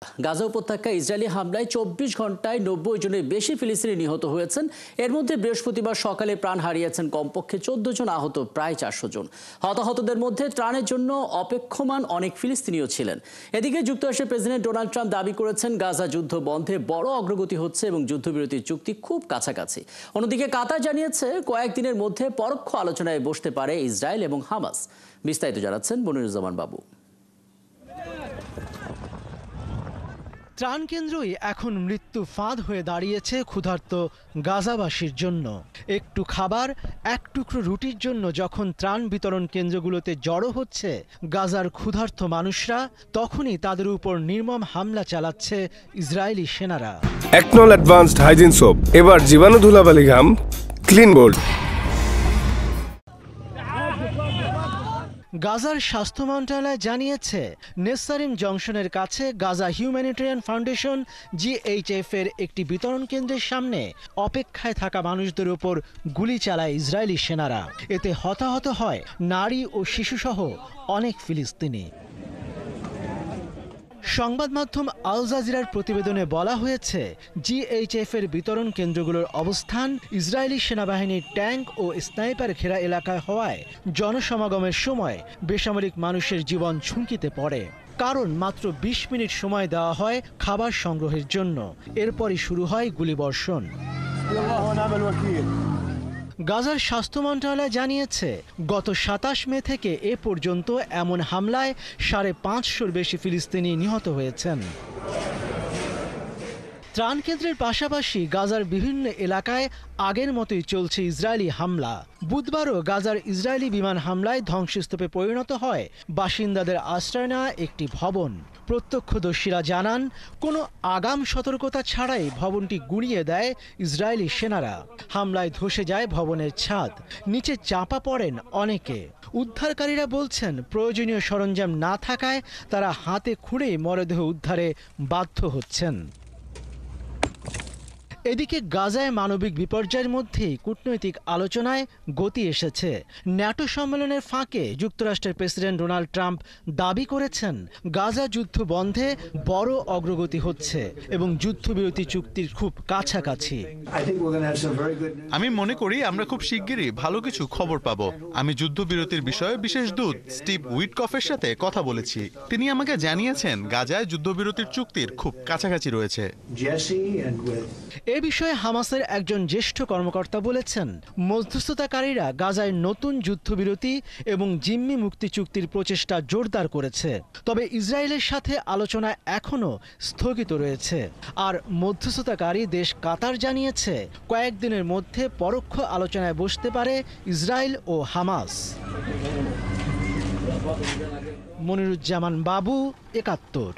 গাজা উপত্যকায় ইসরায়েলি হামলায় ২৪ ঘন্টায় ৯০ জনের বেশি ফিলিস্তিনি নিহত হয়েছেন। এর মধ্যে বৃহস্পতিবার সকালে প্রাণ হারিয়েছেন কমপক্ষে ১৪ জন, আহত প্রায় ৪০০ জন। হতাহতদের মধ্যে ত্রাণের জন্য অপেক্ষমান অনেক ফিলিস্তিনিও ছিলেন। এদিকে যুক্তরাষ্ট্রের প্রেসিডেন্ট ডোনাল্ড ট্রাম্প দাবি করেছেন গাজা যুদ্ধ বন্ধে বড় অগ্রগতি হচ্ছে এবং যুদ্ধবিরতির চুক্তি খুব কাছাকাছি। অন্যদিকে কাতার জানিয়েছে কয়েকদিনের মধ্যে পরোক্ষ আলোচনায় বসতে পারে ইসরায়েল এবং হামাস। বিস্তারিত জানাচ্ছেন মনিরুজ্জামান বাবু। ত্রাণ কেন্দ্রই এখন মৃত্যু ফাঁদ হয়ে দাঁড়িয়েছে ক্ষুধার্ত গাজাবাসীর জন্য। একটু খাবার, এক টুকরো রুটির জন্য যখন ত্রাণ বিতরণ কেন্দ্রগুলোতে জড়ো হচ্ছে গাজার ক্ষুধার্ত মানুষরা, তখনই তাদের উপর নির্মম হামলা চালাচ্ছে ইসরায়েলি সেনারা। একনল অ্যাডভান্সড হাইজিন সোপ, এবার জীবাণু ধুলাবালি ঘাম ক্লিন বোল্ড। গাজার স্বাস্থ্য মন্ত্রণালয় জানিয়েছে নেসারিম জংশনের কাছে গাজা হিউম্যানিটেরিয়ান ফাউন্ডেশন GHF এর একটি বিতরণ কেন্দ্রের সামনে অপেক্ষায় থাকা মানুষদের উপর গুলি চালায় ইসরায়েলি সেনারা। এতে হতাহত হয় নারী ও শিশুসহ অনেক ফিলিস্তিনি। সংবাদ মাধ্যম আল জাজিরার প্রতিবেদনে বলা হয়েছে GHF এর বিতরণ কেন্দ্রগুলোর অবস্থান ইসরায়েলি সেনাবাহিনীর ট্যাঙ্ক ও স্নাইপার ঘেরা এলাকায় হওয়ায় জনসমাগমের সময় বেসামরিক মানুষের জীবন ঝুঁকিতে পড়ে। কারণ মাত্র ২০ মিনিট সময় দেওয়া হয় খাবার সংগ্রহের জন্য, এরপরই শুরু হয় গুলিবর্ষণ। গাজার স্বাস্থ্য মন্ত্রণালয় জানিয়েছে গত ২৭ মে থেকে এ পর্যন্ত এমন হামলায় ৫৫০র বেশি ফিলিস্তিনি নিহত হয়েছেন। ত্রাণ কেন্দ্রের পাশাপাশি গাজার বিভিন্ন এলাকায় আগের মতোই চলছে ইসরায়েলি হামলা। বুধবারও গাজার ইসরায়েলি বিমান হামলায় ধ্বংসস্তূপে পরিণত হয় বাসিন্দাদের আশ্রয় নেওয়া একটি ভবন। প্রত্যক্ষদর্শীরা জানান কোনো আগাম সতর্কতা ছাড়াই ভবনটি গুঁড়িয়ে দেয় ইসরায়েলি সেনারা। হামলায় ধসে যায় ভবনের ছাদ, নিচে চাপা পড়েন অনেকে। উদ্ধারকারীরা বলছেন প্রয়োজনীয় সরঞ্জাম না থাকায় তারা হাতে খুঁড়ে মরদেহ উদ্ধারে বাধ্য হচ্ছেন। এদিকে গাজায় মানবিক বিপর্যয়ের মধ্যেই কূটনৈতিক আলোচনায় গতি এসেছে। ন্যাটো সম্মেলনের ফাঁকে যুক্তরাষ্ট্রের প্রেসিডেন্ট ডোনাল্ড ট্রাম্প দাবি করেছেন গাজা যুদ্ধ বন্ধে বড় অগ্রগতি হচ্ছে এবং যুদ্ধবিরতি চুক্তির খুব কাছাকাছি। আমি মনে করি আমরা খুব শিগগিরই ভালো কিছু খবর পাবো। আমি যুদ্ধবিরতির বিষয়ে বিশেষ দূত স্টিভ উইটকফের সাথে কথা বলেছি। তিনি আমাকে জানিয়েছেন গাজায় যুদ্ধবিরতির চুক্তির খুব কাছাকাছি রয়েছে। এ বিষয়ে হামাসের একজন জ্যেষ্ঠ কর্মকর্তা বলেছেন মধ্যস্থতাকারীরা গাজায় নতুন যুদ্ধবিরতি এবং জিম্মি মুক্তি চুক্তির প্রচেষ্টা জোরদার করেছে। তবে ইসরায়েলের সাথে আলোচনা এখনও স্থগিত রয়েছে। আর মধ্যস্থতাকারী দেশ কাতার জানিয়েছে কয়েকদিনের মধ্যে পরোক্ষ আলোচনায় বসতে পারে ইসরায়েল ও হামাস। মনিরুজ্জামান বাবু, ৭১।